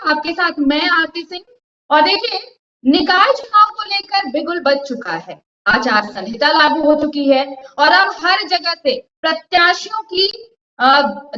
आपके साथ मैं आरती सिंह। और देखिए, निकाय चुनाव को लेकर बिगुल बज चुका है। आचार संहिता लागू हो चुकी है और अब हर जगह से प्रत्याशियों की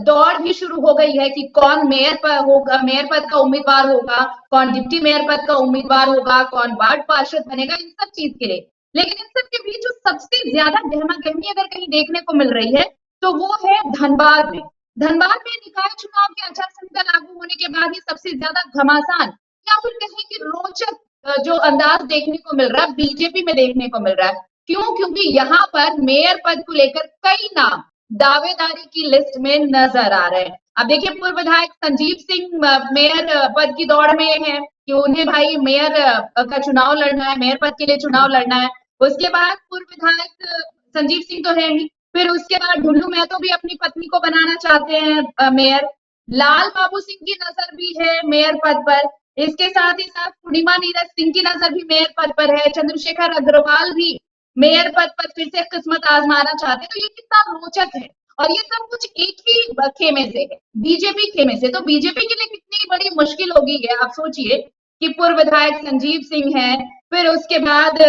दौड़ भी शुरू हो गई है कि कौन मेयर पर होगा, मेयर पद का उम्मीदवार होगा, कौन डिप्टी मेयर पद का उम्मीदवार होगा, कौन वार्ड पार्षद बनेगा, इन सब चीज के लिए। लेकिन इन सब के बीच जो सबसे ज्यादा गहमा गहमी अगर कहीं देखने को मिल रही है तो वो है धनबाद में। धनबाद में निकाय चुनाव के आचार संहिता लागू होने के बाद ही सबसे ज्यादा घमासान या फिर कहें कि रोचक जो अंदाज देखने को मिल रहा है बीजेपी में देखने को मिल रहा है। क्यों? क्योंकि यहाँ पर मेयर पद को लेकर कई नाम दावेदारी की लिस्ट में नजर आ रहे हैं। अब देखिए, पूर्व विधायक संजीव सिंह मेयर पद की दौड़ में है कि उन्हें भाई मेयर का चुनाव लड़ना है, मेयर पद के लिए चुनाव लड़ना है। उसके बाद पूर्व विधायक संजीव सिंह तो है ही, फिर उसके बाद ढुल्लू महतो भी अपनी पत्नी को बनाना चाहते हैं मेयर। लाल बाबू सिंह की नजर भी है मेयर पद पर। इसके साथ ही साथ पूर्णिमा नीरज सिंह की नजर भी मेयर पद पर है। चंद्रशेखर अग्रवाल भी मेयर पद पर फिर से किस्मत आजमाना चाहते हैं। तो ये कितना रोचक है और ये सब कुछ एक ही खेमे से है, बीजेपी खेमे से। तो बीजेपी के लिए कितनी बड़ी मुश्किल होगी है, आप सोचिए कि पूर्व विधायक संजीव सिंह है, फिर उसके बाद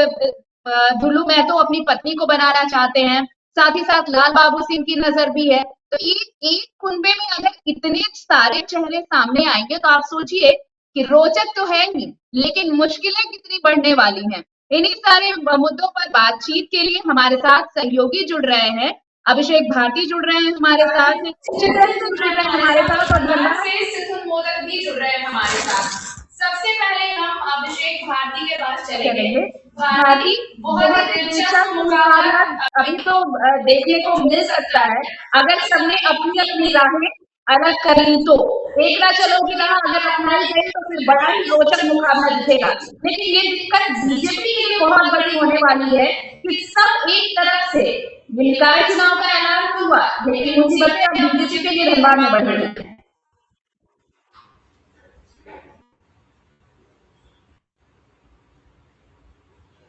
ढुल्लू महतो अपनी पत्नी को बनाना चाहते हैं, साथ ही साथ लाल बाबू सिंह की नजर भी है। तो एक कुंबे में अगर इतने सारे चेहरे सामने आएंगे तो आप सोचिए कि रोचक तो है ही, लेकिन मुश्किलें कितनी बढ़ने वाली हैं। इन्हीं सारे मुद्दों पर बातचीत के लिए हमारे साथ सहयोगी जुड़ रहे हैं। अभिषेक भारती जुड़ रहे हैं हमारे साथ, चित्रन सिंह जुड़ रहे हैं हमारे साथ और धनबाद से सिद्धू मोदक भी जुड़ रहे हैं हमारे साथ। सबसे पहले हम अभिषेक भारती के पास चलेंगे। भारती, बहुत ही दिलचस्प मुकाबला अभी तो देखने को मिल सकता है अगर सबने अपनी अपनी राहें अलग कर ली तो। एक ना चलोगी राह अगर अपनाई गई तो फिर बड़ा ही रोचक मुकाबला दिखेगा। लेकिन ये दिक्कत बीजेपी के लिए बहुत बड़ी होने वाली है कि सब एक तरफ से निकाय चुनाव का ऐलान हुआ, लेकिन मुसीबतें अब बीजेपी के लिए धनबाद में बढ़ रही है।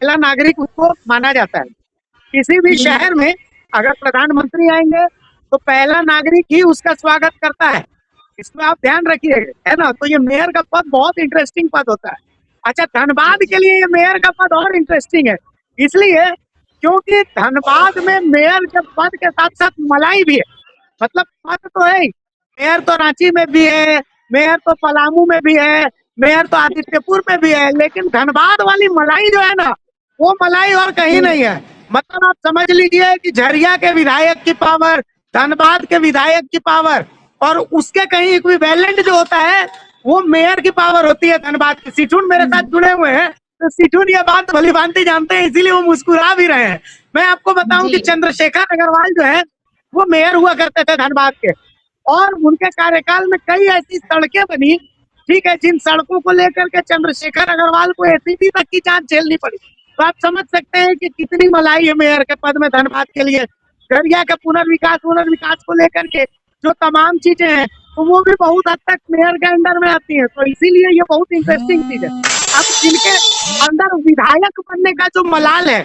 पहला नागरिक उसको माना जाता है। किसी भी शहर में अगर प्रधानमंत्री आएंगे तो पहला नागरिक ही उसका स्वागत करता है। इसमें आप ध्यान रखिए, है ना। तो ये मेयर का पद बहुत इंटरेस्टिंग पद होता है। अच्छा, धनबाद के लिए ये मेयर का पद और इंटरेस्टिंग है, इसलिए क्योंकि धनबाद में मेयर के पद के साथ साथ मलाई भी है। मतलब पद तो है, मेयर तो रांची में भी है, मेयर तो पलामू में भी है, मेयर तो आदित्यपुर में भी है, लेकिन धनबाद वाली मलाई जो है ना, वो मलाई और कहीं नहीं है। मतलब आप समझ लीजिए कि झरिया के विधायक की पावर, धनबाद के विधायक की पावर और उसके कहीं इक्विवेलेंट जो होता है वो मेयर की पावर होती है धनबाद की। सिठुन मेरे साथ जुड़े हुए हैं तो सिठुन ये बात भली भांति जानते हैं, इसीलिए वो मुस्कुरा भी रहे हैं। मैं आपको बताऊं कि चंद्रशेखर अग्रवाल जो है वो मेयर हुआ करते थे धनबाद के, और उनके कार्यकाल में कई ऐसी सड़कें बनी, ठीक है, जिन सड़कों को लेकर के चंद्रशेखर अग्रवाल को एसीपी तक की जांच झेलनी पड़ी। तो आप समझ सकते हैं कि कितनी मलाई है मेयर के पद में धनबाद के लिए। झरिया के पुनर्विकास को लेकर के जो तमाम चीजें हैं तो वो भी बहुत हद तक मेयर के अंडर में आती है। तो इसीलिए ये बहुत इंटरेस्टिंग चीज है। अब जिनके अंदर विधायक बनने का जो मलाल है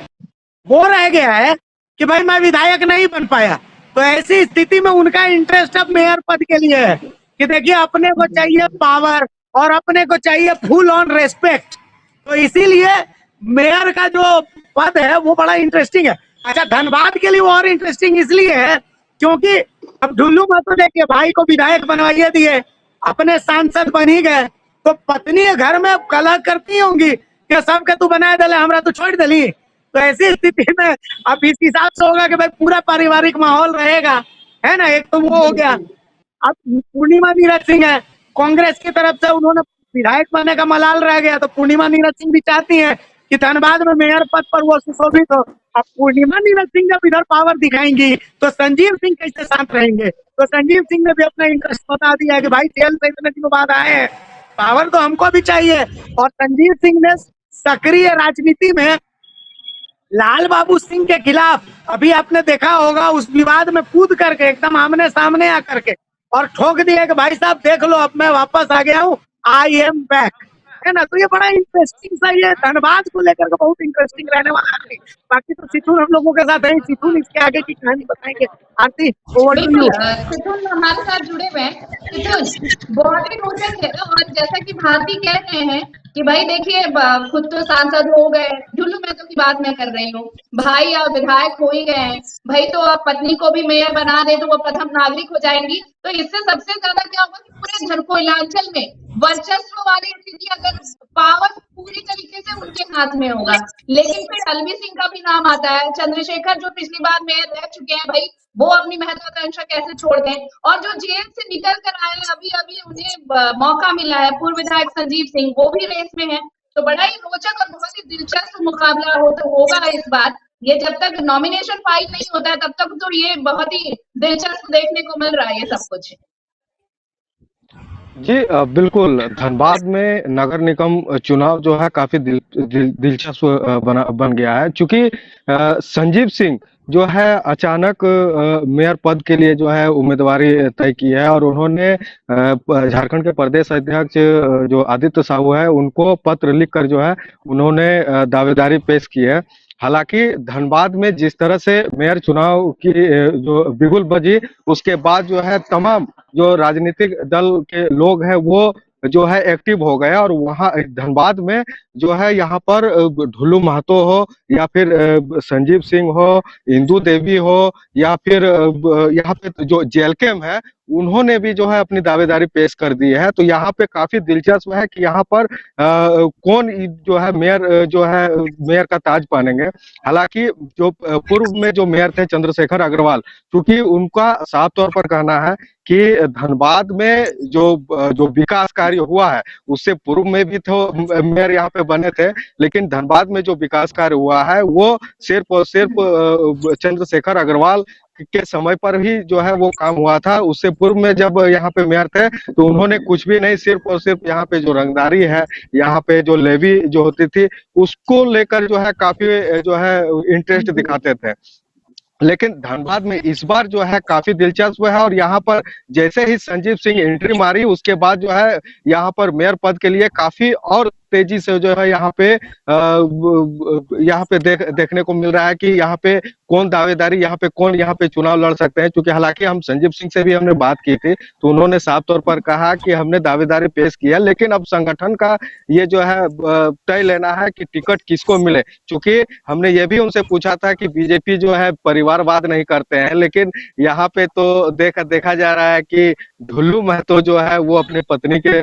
वो रह गया है कि भाई मैं विधायक नहीं बन पाया, तो ऐसी स्थिति में उनका इंटरेस्ट अब मेयर पद के लिए है कि देखिए अपने को चाहिए पावर और अपने को चाहिए फुल ऑन रेस्पेक्ट। तो इसीलिए मेयर का जो पद है वो बड़ा इंटरेस्टिंग है। अच्छा, धनबाद के लिए वो और इंटरेस्टिंग इसलिए है क्योंकि अब ढुल्लू महतो देखिए भाई को विधायक बनवाइए दिए, अपने सांसद बन ही गए, तो पत्नी घर में कलह करती होंगी कि सबके तू बनाए दले, हमरा तो छोड़ दली। तो ऐसी स्थिति में अब इस हिसाब से होगा कि भाई पूरा पारिवारिक माहौल रहेगा, है ना। एक तो वो हो गया। अब पूर्णिमा नीरज सिंह है, कांग्रेस की तरफ से उन्होंने विधायक बनने का मलाल रह गया, तो पूर्णिमा नीरज सिंह भी चाहती है कि धनबाद में मेयर पद पर वो सुशोभित हो। अब पूर्णिमा नीरज सिंह जब इधर पावर दिखाएंगी तो संजीव सिंह कैसे साथ रहेंगे। तो संजीव सिंह ने भी अपना इंटरेस्ट बता दिया है कि भाई जेल से इतने दिनों बाद आए हैं, पावर तो हमको भी चाहिए। और संजीव सिंह ने सक्रिय राजनीति में लाल बाबू सिंह के खिलाफ, अभी आपने देखा होगा, उस विवाद में कूद करके एकदम आमने सामने आकर के और ठोक दिया कि भाई साहब देख लो अब मैं वापस आ गया हूँ, आई एम बैक, है ना। तो ये बड़ा इंटरेस्टिंग सा, ये धनबाद को लेकर के बहुत इंटरेस्टिंग रहने वाला है। बाकी तो सिथुन हम लोगों के साथ है, सिथुन इसके आगे की कहानी बताएंगे। आरती, ओवर टू बिल्कुल यू। सिथुन हमारे साथ जुड़े हुए हैं। सिथुन, बहुत ही रोचक है और जैसा कि भारती कह रहे हैं कि भाई देखिए खुद तो सांसद हो गए, ढुल्लू महतो की बात मैं कर रही हूँ, भाई और विधायक हो ही गए हैं, भाई तो अब पत्नी को भी मेयर बना दे तो वो प्रथम नागरिक हो जाएंगी। तो इससे सबसे ज्यादा क्या होगा कि पूरे कोयलांचल में वर्चस्व वाली स्थिति, अगर पावर पूरी तरीके से उनके हाथ में होगा। लेकिन फिर एलवी सिंह का भी नाम आता है, चंद्रशेखर जो पिछली बार मेयर रह चुके हैं, भाई वो अपनी महत्वाकांक्षा कैसे छोड़ दें। और जो जेल से निकल कर आए हैं, अभी अभी उन्हें मौका मिला है, पूर्व विधायक संजीव सिंह वो भी रेस में है। तो बड़ा ही रोचक और बहुत ही दिलचस्प मुकाबला होगा इस बार। ये जब तक नॉमिनेशन फाइल नहीं होता है तब तक तो ये बहुत ही दिलचस्प देखने को मिल रहा है ये सब कुछ। जी बिल्कुल, धनबाद में नगर निगम चुनाव जो है काफी दिलचस्प बन गया है, क्योंकि संजीव सिंह जो है अचानक मेयर पद के लिए जो है उम्मीदवारी तय की है, और उन्होंने झारखंड के प्रदेश अध्यक्ष जो आदित्य साहू है उनको पत्र लिखकर जो है उन्होंने दावेदारी पेश की है। हालांकि धनबाद में जिस तरह से मेयर चुनाव की जो बिगुल बजी, उसके बाद जो है तमाम जो राजनीतिक दल के लोग हैं वो जो है एक्टिव हो गए, और वहाँ धनबाद में जो है यहाँ पर ढुल्लू महतो हो या फिर संजीव सिंह हो, इंदू देवी हो, या फिर यहाँ पे जो जेलकेम है उन्होंने भी जो है अपनी दावेदारी पेश कर दी है। तो यहाँ पे काफी दिलचस्प है कि यहाँ पर कौन जो है मेयर का ताज पहनेंगे। हालांकि जो पूर्व में जो मेयर थे चंद्रशेखर अग्रवाल, क्योंकि उनका साफ तौर पर कहना है कि धनबाद में जो विकास कार्य हुआ है, उससे पूर्व में भी तो मेयर यहाँ पे बने थे, लेकिन धनबाद में जो विकास कार्य हुआ है वो सिर्फ और सिर्फ चंद्रशेखर अग्रवाल के समय पर ही जो है वो काम हुआ था। उससे पूर्व में जब यहाँ पे मेयर थे तो उन्होंने कुछ भी नहीं, सिर्फ और सिर्फ यहाँ पे जो रंगदारी है, यहाँ पे जो लेवी जो होती थी, उसको लेकर जो है काफी जो है इंटरेस्ट दिखाते थे। लेकिन धनबाद में इस बार जो है काफी दिलचस्प है, और यहाँ पर जैसे ही संजीव सिंह एंट्री मारी उसके बाद जो है यहाँ पर मेयर पद के लिए काफी और तेजी से जो है यहाँ पे देखने को मिल रहा है कि यहाँ पे कौन दावेदारी, कौन यहाँ पे चुनाव लड़ सकते हैं। क्योंकि हालांकि हम संजीव सिंह से भी हमने बात की थी तो उन्होंने साफ तौर पर कहा कि हमने दावेदारी पेश किया, लेकिन अब संगठन का ये जो है तय लेना है कि टिकट किसको मिले। क्योंकि हमने ये भी उनसे पूछा था कि बीजेपी जो है परिवारवाद नहीं करते हैं, लेकिन यहाँ पे तो देखा जा रहा है कि ढुल्लू महतो जो है वो अपनी पत्नी के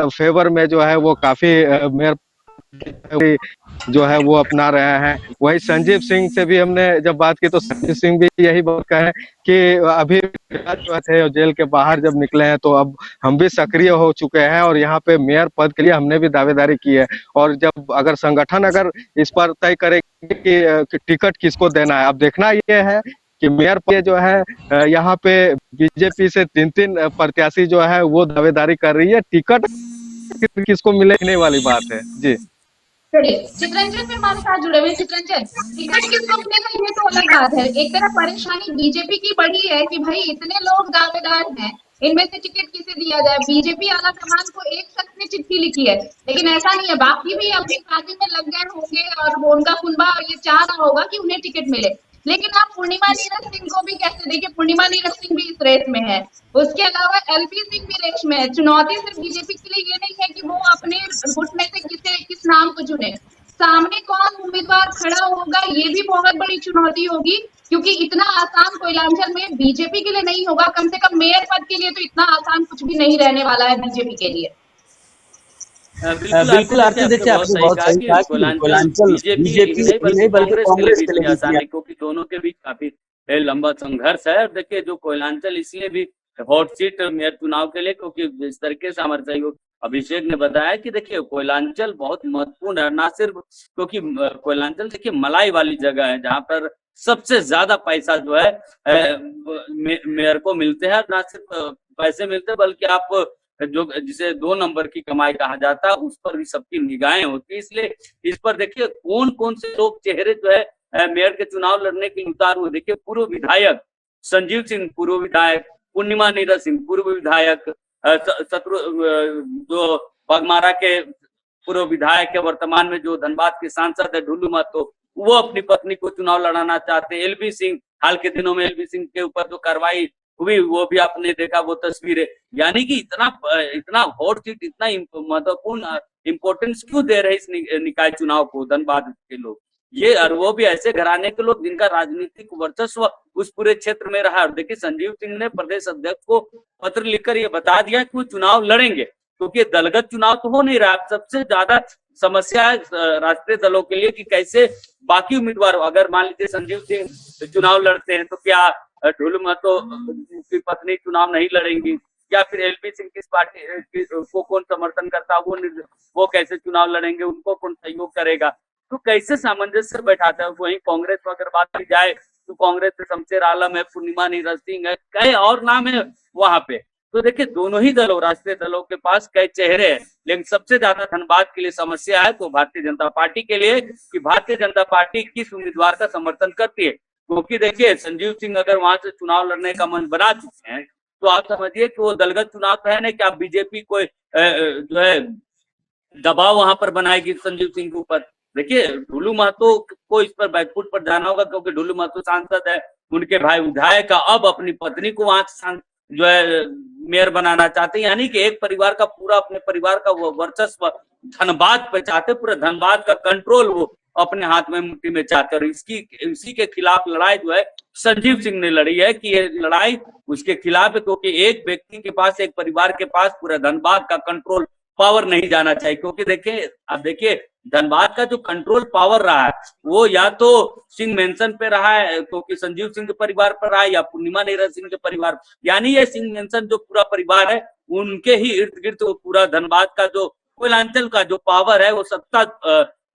फेवर में जो है वो काफी मेयर जो है वो अपना रहे हैं। वही संजीव सिंह से भी हमने जब बात की तो संजीव सिंह भी यही बात कहे कि अभी जो थे जेल के बाहर जब निकले हैं तो अब हम भी सक्रिय हो चुके हैं, और यहाँ पे मेयर पद के लिए हमने भी दावेदारी की है। और जब अगर संगठन अगर इस पर तय करेगी कि टिकट किसको देना है, अब देखना ये है कि मेयर पे जो है यहाँ पे बीजेपी से 3 प्रत्याशी जो है वो दावेदारी कर रही है, टिकट किसको मिलने वाली बात है। जी चलिए चित्रंजन भी हमारे साथ जुड़े हुए। चित्रंजन, टिकट किसको मिलेगा ये तो अलग बात है, एक तरफ परेशानी बीजेपी की बड़ी है कि भाई इतने लोग दावेदार हैं, इनमें से टिकट किसे दिया जाए। बीजेपी आला कमान को एक शख्स ने चिट्ठी लिखी है, लेकिन ऐसा नहीं है, बाकी भी अपनी पार्टी में लग गए होंगे और वो उनका कुनबा ये चाह रहा होगा कि उन्हें टिकट मिले। लेकिन आप पूर्णिमा नीरज सिंह को भी कैसे, देखिए पूर्णिमा नीरज सिंह भी इस रेस में है, उसके अलावा एलपी सिंह भी रेस में है। चुनौती सिर्फ बीजेपी के लिए ये नहीं है कि वो अपने गुट में से किस नाम को चुने, सामने कौन उम्मीदवार खड़ा होगा ये भी बहुत बड़ी चुनौती होगी, क्योंकि इतना आसान कोयलांचल में बीजेपी के लिए नहीं होगा। कम से कम मेयर पद के लिए तो इतना आसान कुछ भी नहीं रहने वाला है बीजेपी के लिए। बिल्कुल आरती, देखिए आपने बहुत सही कहा कि कोयलांचल बीजेपी नहीं बल्कि कांग्रेस के लिए आसान है, क्योंकि दोनों के बीच काफी लंबा संघर्ष है। देखिए जो कोयलांचल इसलिए भी हॉट सीट मेयर चुनाव के लिए, क्योंकि इस तरीके से हमारे सहयोग अभिषेक ने बताया कि देखिए कोयलांचल बहुत महत्वपूर्ण है, ना सिर्फ क्योंकि कोयलांचल देखिए मलाई वाली जगह है जहाँ पर सबसे ज्यादा पैसा जो है मेयर को मिलते हैं। ना सिर्फ पैसे मिलते बल्कि आप जो जिसे 2 नंबर की कमाई कहा जाता है उस पर भी सबकी निगाहें होती है। इसलिए इस पर देखिए कौन कौन से लोग चेहरे जो है मेयर के चुनाव लड़ने के लिए उतार हुए। देखिए पूर्व विधायक संजीव सिंह, पूर्व विधायक पूर्णिमा नीरज सिंह, पूर्व विधायक जो पगमारा के पूर्व विधायक है, वर्तमान में जो धनबाद के सांसद है ढुलू महतो, वो अपनी पत्नी को चुनाव लड़ाना चाहते हैं। एलबी सिंह, हाल के दिनों में एलबी सिंह के ऊपर जो कार्रवाई हुई वो भी आपने देखा, वो तस्वीरें। यानी कि इतना हॉट सीट, इतना महत्वपूर्ण इंपॉर्टेंस क्यों दे रहे इस निकाय चुनाव को धनबाद के लोग? ये और वो भी ऐसे घराने के लोग जिनका राजनीतिक वर्चस्व उस पूरे क्षेत्र में रहा। और देखिए संजीव सिंह ने प्रदेश अध्यक्ष को पत्र लिखकर ये बता दिया कि वो चुनाव लड़ेंगे, क्योंकि दलगत चुनाव तो हो नहीं रहा। सबसे ज्यादा समस्या है राष्ट्रीय दलों के लिए कि कैसे बाकी उम्मीदवार, अगर मान लीजिए संजीव सिंह चुनाव लड़ते हैं तो क्या ढुलू महतो की पत्नी चुनाव नहीं लड़ेंगी, या फिर एलपी सिंह किस पार्टी को कौन समर्थन करता, वो कैसे चुनाव लड़ेंगे, उनको कौन सहयोग करेगा, तो कैसे सामंजस्य बैठाता है। वहीं कांग्रेस में अगर बात की जाए तो कांग्रेस से शमशेर आलम है, पूर्णिमा नीरज सिंह है, कई और नाम है वहां पे। तो देखिए दोनों ही दलों, राष्ट्रीय दलों के पास कई चेहरे हैं, लेकिन सबसे ज्यादा धनबाद के लिए समस्या है तो भारतीय जनता पार्टी के लिए कि भारतीय जनता पार्टी किस उम्मीदवार का समर्थन करती है। क्योंकि देखिए संजीव सिंह अगर वहां से चुनाव लड़ने का मन बना चुके हैं तो आप समझिए कि वो दलगत चुनाव तो है ना कि आप बीजेपी को जो है दबाव वहां पर बनाएगी संजीव सिंह के ऊपर। देखिए ढुलू महतो को इस पर बैकफुट पर जाना होगा, क्योंकि ढुलू महतो सांसद है, उनके भाई विधायक का, अब अपनी पत्नी को वहां जो है मेयर बनाना चाहते हैं। यानी कि एक परिवार का पूरा अपने परिवार का वो वर्चस्व धनबाद पे चाहते, पूरे धनबाद का कंट्रोल वो अपने हाथ में मुट्ठी में चाहते। और इसी के खिलाफ लड़ाई जो है संजीव सिंह ने लड़ी है कि ये लड़ाई उसके खिलाफ है, क्योंकि एक व्यक्ति के पास, एक परिवार के पास पूरा धनबाद का कंट्रोल पावर नहीं जाना चाहिए। क्योंकि देखिए धनबाद का जो कंट्रोल पावर रहा है वो या तो सिंह मेंशन पे रहा है, क्योंकि संजीव सिंह के परिवार पर रहा है, या पूर्णिमा नीरज सिंह के परिवार, यानी ये सिंह मेंशन जो पूरा परिवार है उनके ही इर्द गिर्द पूरा धनबाद का जो कोयलांचल का जो पावर है वो सत्ता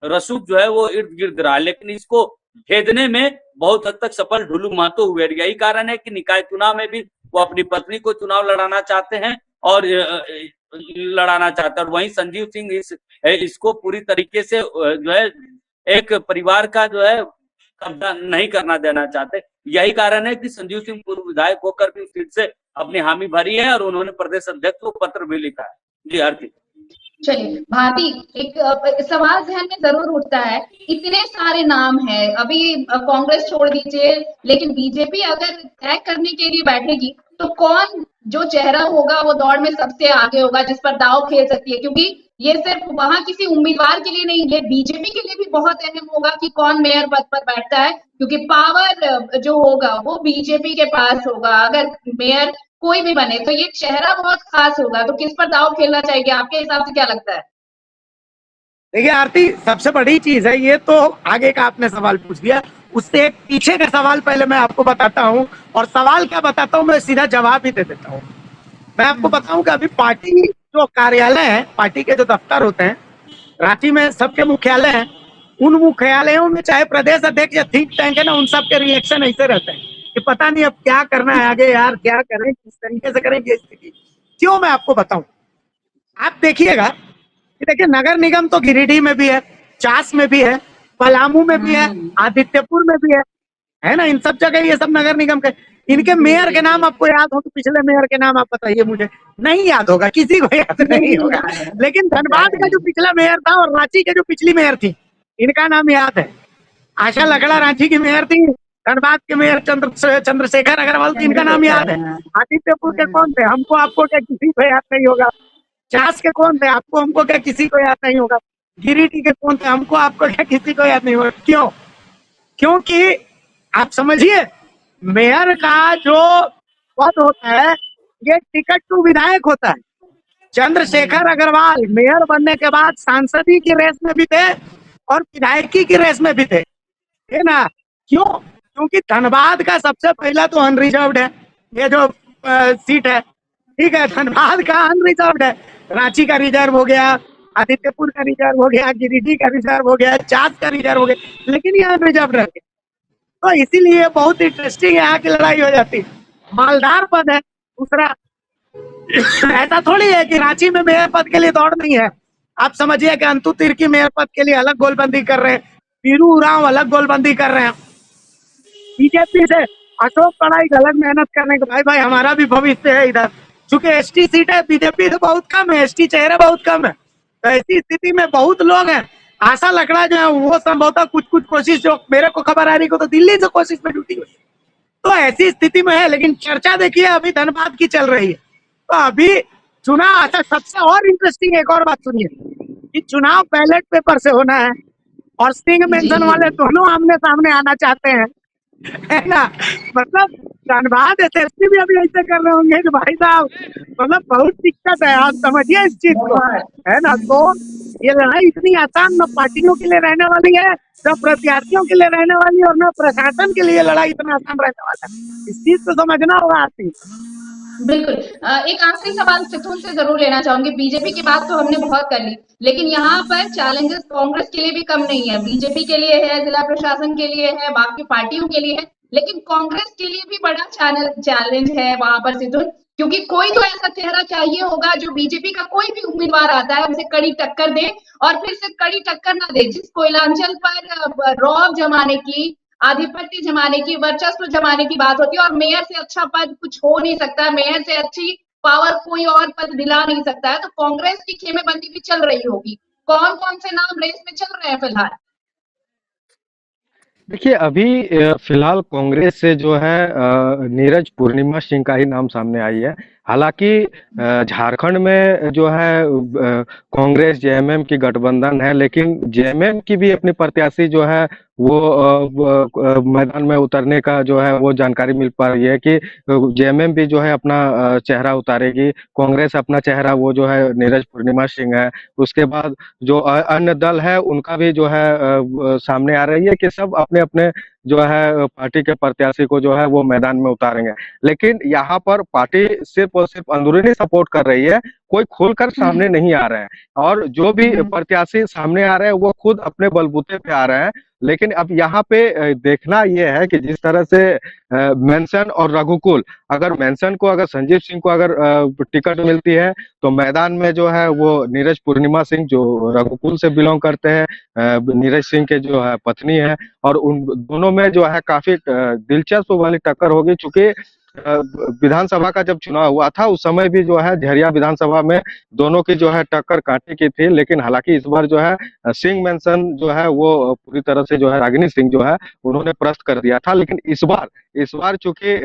रसूख जो है वो इर्द गिर्द रहा। लेकिन इसको भेदने में बहुत हद तक सफल ढुलू महतो हुए। यही कारण है कि निकाय चुनाव में भी वो अपनी पत्नी को चुनाव लड़ाना चाहते हैं और लड़ाना चाहता है। और वहीं संजीव सिंह इसको पूरी तरीके से जो है एक परिवार का जो है कब्जा नहीं करना देना चाहते। यही कारण है कि संजीव सिंह पूर्व विधायक होकर भी सीट से अपनी हामी भरी है और उन्होंने प्रदेश अध्यक्ष को पत्र भी लिखा है। जी आरती। चलिए भारती, एक सवाल जहन में जरूर उठता है, इतने सारे नाम हैं, अभी कांग्रेस छोड़ दीजिए, लेकिन बीजेपी अगर तय करने के लिए बैठेगी तो कौन जो चेहरा होगा वो दौड़ में सबसे आगे होगा, जिस पर दांव खेल सकती है? क्योंकि ये सिर्फ वहां किसी उम्मीदवार के लिए नहीं, ये बीजेपी के लिए भी बहुत अहम होगा कि कौन मेयर पद पर बैठता है, क्योंकि पावर जो होगा वो बीजेपी के पास होगा। अगर मेयर कोई भी बने तो ये चेहरा बहुत खास होगा, तो किस पर दांव खेलना चाहिए आपके हिसाब से, क्या लगता है? देखिए आरती, सबसे बड़ी चीज है, ये तो आगे का आपने सवाल पूछ दिया, उससे एक पीछे का सवाल पहले मैं आपको बताता हूँ, और सवाल क्या बताता हूँ मैं सीधा जवाब ही दे देता हूँ। मैं आपको बताऊं कि अभी पार्टी जो कार्यालय है, पार्टी के जो दफ्तर होते हैं रांची में, सबके मुख्यालय हैं, उन मुख्यालयों में चाहे प्रदेश अध्यक्ष या थिंक टैंक है ना, उन सब के रिएक्शन ऐसे रहते हैं कि पता नहीं अब क्या करना है आगे यार, क्या करें, किस तरीके से करेंगे स्थिति। क्यों, मैं आपको बताऊं। आप देखिएगा कि देखिए नगर निगम तो गिरिडीह में भी है, चास में भी है, पलामू में भी है, आदित्यपुर में भी है ना, इन सब जगह ये सब नगर निगम के। इनके मेयर के नाम आपको याद हो तो पिछले मेयर के नाम आप बताइए, मुझे नहीं याद होगा, किसी को याद नहीं होगा। लेकिन धनबाद का जो पिछला मेयर था और रांची के जो पिछली मेयर थी, इनका नाम याद है। आशा लकड़ा रांची की मेयर थी, धनबाद के मेयर चंद्रशेखर अग्रवाल थी, इनका नाम याद है। आदित्यपुर के कौन थे, हमको आपको क्या किसी को याद नहीं होगा। चास के कौन थे, आपको हमको क्या किसी को याद नहीं होगा। गिरिडीह के कौन थे, हमको आपको क्या किसी को याद नहीं होगा। क्यों? क्योंकि आप समझिए, मेयर का जो पद होता है ये टिकट टू विधायक होता है। चंद्रशेखर अग्रवाल मेयर बनने के बाद सांसदी की रेस में भी थे और विधायकी की रेस में भी थे, है ना। क्यों? क्योंकि धनबाद का सबसे पहला तो अनरिजर्व्ड है, ये जो सीट है, ठीक है, धनबाद का अनरिजर्व्ड है। रांची का रिजर्व हो गया, आदित्यपुर का रिजर्व हो गया, गिरिडीह का रिजर्व हो गया, चास का रिजर्व हो गया, लेकिन ये अनरिजर्व्ड रह गया। तो इसीलिए बहुत इंटरेस्टिंग यहाँ की लड़ाई हो जाती है। मालदार पद है दूसरा। ऐसा थोड़ी है कि रांची में मेयर पद के लिए दौड़ नहीं है। आप समझिए कि अंतु तिर्की मेयर पद के लिए अलग गोलबंदी कर रहे हैं, पीरू उरांव अलग गोलबंदी कर रहे हैं। बीजेपी से अशोक कड़ाई अलग मेहनत करने के, भाई हमारा भी भविष्य है इधर। चूंकि एसटी सीट है, बीजेपी से बहुत कम है, एसटी चेहरे बहुत कम है, तो ऐसी स्थिति में बहुत लोग हैं, आशा लकड़ा जो है वो संभवतः कुछ कोशिश, जो मेरे को खबर आ रही को तो दिल्ली से कोशिश में जुटी हुई, तो ऐसी स्थिति में है। लेकिन चर्चा देखिए अभी धनबाद की चल रही है, तो अभी चुनाव, अच्छा सबसे और इंटरेस्टिंग एक और बात सुनिए कि चुनाव बैलेट पेपर से होना है और सिंह मेंशन वाले दोनों आमने सामने आना चाहते हैं, है ना। मतलब धनबाद एसएसपी भी अभी ऐसे कर रहे होंगे कि भाई साहब मतलब बहुत दिक्कत है, आप समझिए इस चीज को, है ना। तो ये लड़ाई इतनी आसान न पार्टियों के लिए रहने वाली है, न प्रत्याशियों के लिए रहने वाली है, और न प्रशासन के लिए लड़ाई इतना आसान रहने वाला है। इस चीज को समझना होगा आती। बिल्कुल। एक आखिरी सवाल सिद्धू से जरूर लेना चाहूंगी। बीजेपी की बात तो हमने बहुत कर ली, लेकिन यहाँ पर चैलेंजेस कांग्रेस के लिए भी कम नहीं है। बीजेपी के लिए है, जिला प्रशासन के लिए है, बाकी पार्टियों के लिए है, लेकिन कांग्रेस के लिए भी बड़ा चैलेंज है वहां पर सिद्धू, क्योंकि कोई तो ऐसा चेहरा चाहिए होगा जो बीजेपी का कोई भी उम्मीदवार आता है उनसे कड़ी टक्कर दे, और फिर से कड़ी टक्कर ना दे। जिस कोयलांचल पर रौब जमाने की, आधिपत्य जमाने की, वर्चस्व जमाने की बात होती है, और मेयर से अच्छा पद कुछ हो नहीं सकता, मेयर से अच्छी पावर कोई और पद दिला नहीं सकता है। तो कांग्रेस की खेमेबंदी भी चल रही होगी। कौन कौन से नाम रेस में चल रहे हैं फिलहाल? देखिए अभी फिलहाल कांग्रेस से जो है नीरज पूर्णिमा सिंह का ही नाम सामने आई है। हालांकि झारखंड में जो है कांग्रेस जेएमएम की गठबंधन है, लेकिन जेएमएम की भी अपनी प्रत्याशी जो है वो मैदान में उतरने का जो है वो जानकारी मिल पा रही है कि जेएमएम भी जो है अपना चेहरा उतारेगी। कांग्रेस अपना चेहरा वो जो है नीरज पूर्णिमा सिंह है। उसके बाद जो अन्य दल है उनका भी जो है सामने आ रही है कि सब अपने अपने जो है पार्टी के प्रत्याशी को जो है वो मैदान में उतारेंगे। लेकिन यहाँ पर पार्टी सिर्फ और सिर्फ अंदरूनी सपोर्ट कर रही है, कोई खुलकर सामने नहीं आ रहे हैं, और जो भी प्रत्याशी सामने आ रहे हैं वो खुद अपने बलबूते पे आ रहे हैं। लेकिन अब यहाँ पे देखना यह है कि जिस तरह से मेंशन और रघुकुल, अगर मेंशन को, अगर संजीव सिंह को अगर टिकट मिलती है तो मैदान में जो है वो नीरज पूर्णिमा सिंह जो रघुकुल से बिलोंग करते हैं, नीरज सिंह के जो है पत्नी है, और उन दोनों में जो है काफी दिलचस्प वाली टक्कर होगी। चूंकि विधानसभा का जब चुनाव हुआ था उस समय भी जो है झरिया विधानसभा में दोनों की जो है टक्कर कांटे की थी, लेकिन हालांकि इस बार जो है सिंह मेंशन जो है वो पूरी तरह से जो है रागिनी सिंह जो है उन्होंने परास्त कर दिया था। लेकिन इस बार चूंकि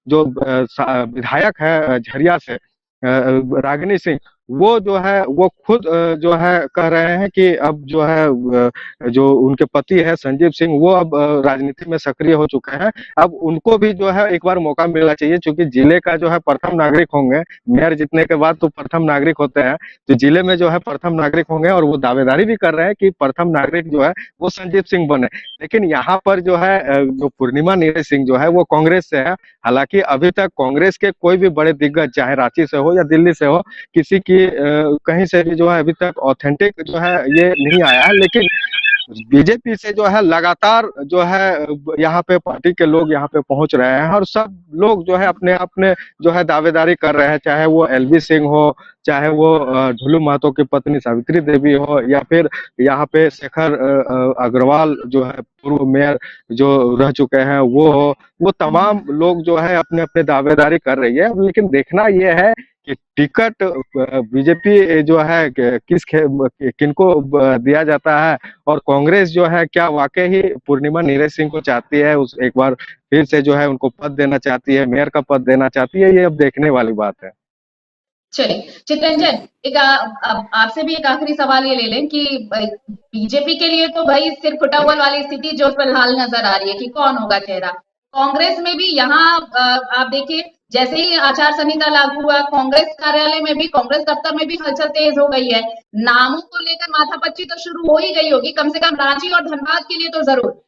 जो विधायक है झरिया से रागिनी सिंह, वो जो है वो खुद जो है कह रहे हैं कि अब जो है जो उनके पति है संजीव सिंह वो अब राजनीति में सक्रिय हो चुके हैं। अब उनको भी जो है एक बार मौका मिलना चाहिए, क्योंकि जिले का जो है प्रथम नागरिक होंगे, मेयर जीतने के बाद तो प्रथम नागरिक होते हैं, तो जिले में जो है प्रथम नागरिक होंगे, और वो दावेदारी भी कर रहे हैं कि प्रथम नागरिक जो है वो संजीव सिंह बने। लेकिन यहाँ पर जो है जो पूर्णिमा नीरज सिंह जो है वो कांग्रेस से है। हालांकि अभी तक कांग्रेस के कोई भी बड़े दिग्गज, चाहे रांची से हो या दिल्ली से हो, किसी की कहीं से भी जो है अभी तक ऑथेंटिक जो है ये नहीं आया है। लेकिन बीजेपी से जो है लगातार जो है यहाँ पे पार्टी के लोग यहाँ पे पहुंच रहे हैं, और सब लोग जो है अपने अपने जो है दावेदारी कर रहे हैं, चाहे वो एलबी सिंह हो, चाहे वो ढुलू महतो की पत्नी सावित्री देवी हो, या फिर यहाँ पे शेखर अग्रवाल जो है पूर्व मेयर जो रह चुके हैं वो हो, वो तमाम लोग जो है अपने अपने दावेदारी कर रही है। लेकिन देखना यह है कि टिकट बीजेपी जो है किनको दिया जाता है, और कांग्रेस जो है क्या वाकई ही पूर्णिमा नीरज सिंह को चाहती है, उस एक बार फिर से जो है उनको पद देना चाहती है, मेयर का पद देना चाहती है, ये अब देखने वाली बात है। चलिए चितरंजन, एक आपसे भी एक आखिरी सवाल ये ले लें कि बीजेपी के लिए तो भाई सिर फुटावल वाली स्थिति जो फिलहाल नजर आ रही है कि कौन होगा चेहरा। कांग्रेस में भी यहाँ आप देखिए जैसे ही आचार संहिता लागू हुआ, कांग्रेस कार्यालय में भी, कांग्रेस दफ्तर में भी हलचल तेज हो गई है। नामों को लेकर माथापच्ची तो शुरू हो ही गई होगी, कम से कम रांची और धनबाद के लिए तो जरूर।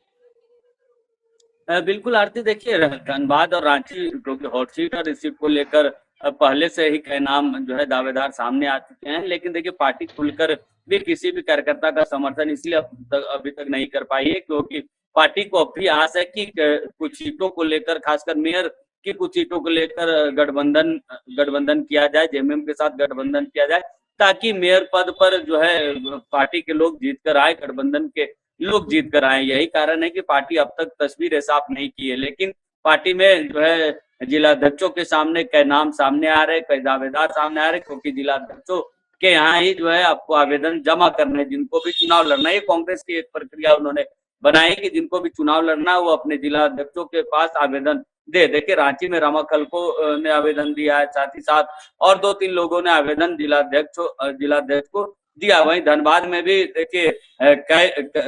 बिल्कुल आरती, देखिए धनबाद और रांची क्योंकि हॉट सीट और इस सीट को लेकर पहले से ही कई नाम जो है दावेदार सामने आ चुके हैं। लेकिन देखिए पार्टी खुलकर भी किसी भी कार्यकर्ता का समर्थन इसलिए अभी तक नहीं कर पाई है क्योंकि पार्टी को अब भी आस है कि कुछ सीटों को लेकर, खासकर मेयर की कुछ सीटों को लेकर गठबंधन किया जाए, जेएमएम के साथ गठबंधन किया जाए, ताकि मेयर पद पर जो है पार्टी के लोग जीत कर आए, गठबंधन के लोग जीत कर आए। यही कारण है कि पार्टी अब तक तस्वीर साफ नहीं की है। लेकिन पार्टी में जो है जिला अध्यक्षों के सामने कई नाम सामने आ रहे, कई दावेदार सामने आ रहे, क्योंकि जिला अध्यक्षों कि यहाँ ही जो है आपको आवेदन जमा करने, जिनको भी चुनाव लड़ना है। कांग्रेस की एक प्रक्रिया उन्होंने बनाई कि जिनको भी चुनाव लड़ना है वो अपने जिला अध्यक्षों के पास आवेदन दे। देखिए रांची में रमाकल को ने आवेदन दिया है, साथ ही साथ और 2-3 लोगों ने आवेदन जिलाध्यक्ष को दिया। वहीं धनबाद में भी देखिए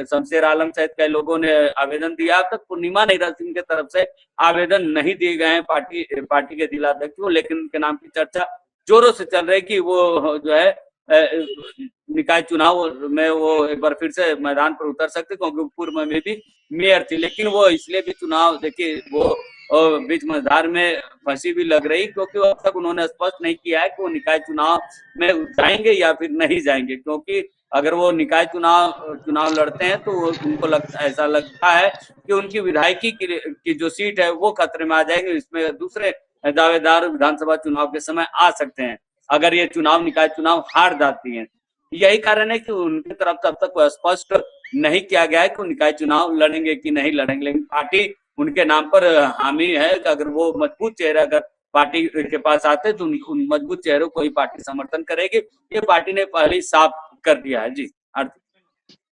शमशेर आलम सहित कई लोगों ने आवेदन दिया। अब तक पूर्णिमा नैरा सिंह की तरफ से आवेदन नहीं दिए गए हैं पार्टी के जिलाध्यक्ष को, लेकिन उनके नाम की चर्चा जोरों से चल रही कि वो जो है निकाय चुनाव में वो एक बार फिर से मैदान पर उतर सकते, क्योंकि पूर्व में भी मेयर थी। लेकिन वो इसलिए भी चुनाव देखिए वो बीच मझधार में फंसी भी लग रही, क्योंकि अब तक उन्होंने स्पष्ट नहीं किया है कि वो निकाय चुनाव में जाएंगे या फिर नहीं जाएंगे। क्योंकि अगर वो निकाय चुनाव लड़ते हैं तो उनको ऐसा लगता है कि उनकी विधायकी की जो सीट है वो खतरे में आ जाएगी। इसमें दूसरे दावेदार विधानसभा चुनाव के समय आ सकते हैं अगर ये निकाय चुनाव हार जाती है। यही कारण है कि उनकी तरफ से अब तक स्पष्ट नहीं किया गया है कि वो निकाय चुनाव लड़ेंगे कि नहीं लड़ेंगे। लेकिन पार्टी उनके नाम पर हामी है कि अगर वो मजबूत चेहरा अगर पार्टी के पास आते तो उन मजबूत चेहरों को ही पार्टी समर्थन करेगी। ये पार्टी ने पहले ही साफ कर दिया है। जी आरती।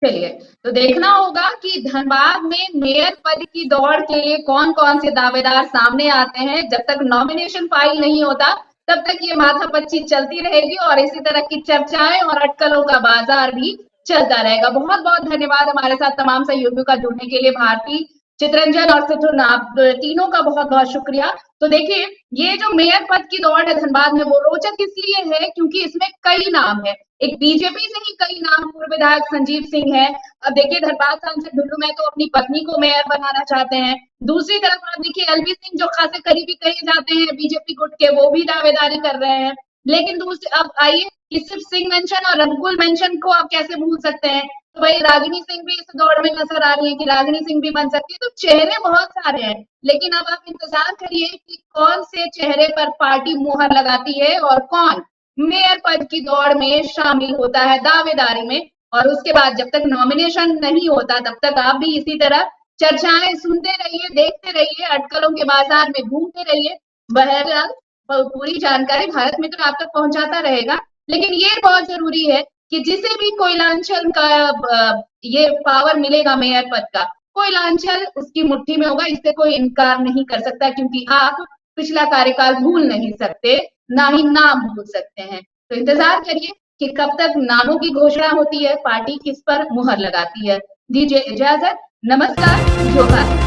चलिए, तो देखना होगा कि धनबाद में मेयर पद की दौड़ के लिए कौन कौन से दावेदार सामने आते हैं। जब तक नॉमिनेशन फाइल नहीं होता तब तक ये माथापच्ची चलती रहेगी और इसी तरह की चर्चाएं और अटकलों का बाजार भी चलता रहेगा। बहुत बहुत धन्यवाद हमारे साथ तमाम सहयोगियों का जुड़ने के लिए। भारती, चितरंजन और सिथुन, आप तीनों का बहुत बहुत शुक्रिया। तो देखिए, ये जो मेयर पद की दौड़ है धनबाद में वो रोचक इसलिए है क्योंकि इसमें कई नाम है। एक बीजेपी से ही कई नाम, पूर्व विधायक संजीव सिंह है। अब देखिए धनबाद सांसद ढुल्लू महतो अपनी पत्नी को मेयर बनाना चाहते हैं। दूसरी तरफ आप देखिए एलवी सिंह जो खासे करीबी कहे जाते हैं बीजेपी गुट के, वो भी दावेदारी कर रहे हैं। लेकिन दूसरे अब आइए कि सिर्फ सिंह मेंशन और रघुकुल मेंशन को आप कैसे भूल सकते हैं। तो भाई रागिनी सिंह भी इस दौड़ में नजर आ रही है कि रागिनी सिंह भी बन सकती है। तो चेहरे बहुत सारे हैं, लेकिन अब आप इंतजार करिए कि कौन से चेहरे पर पार्टी मुहर लगाती है और कौन मेयर पद की दौड़ में शामिल होता है दावेदारी में। और उसके बाद जब तक नॉमिनेशन नहीं होता तब तक आप भी इसी तरह चर्चाएं सुनते रहिए, देखते रहिए, अटकलों के बाजार में घूमते रहिए। बहरहाल पूरी जानकारी भारत मित्र आप तक पहुंचाता रहेगा। लेकिन ये बहुत जरूरी है कि जिसे भी कोयलांचल का ये पावर मिलेगा मेयर पद का, कोयलांचल उसकी मुट्ठी में होगा, इससे कोई इनकार नहीं कर सकता, क्योंकि आप पिछला कार्यकाल भूल नहीं सकते, ना ही नाम भूल सकते हैं। तो इंतजार करिए कि कब तक नामों की घोषणा होती है, पार्टी किस पर मुहर लगाती है। दीजिए इजाजत, नमस्कार, जोहार।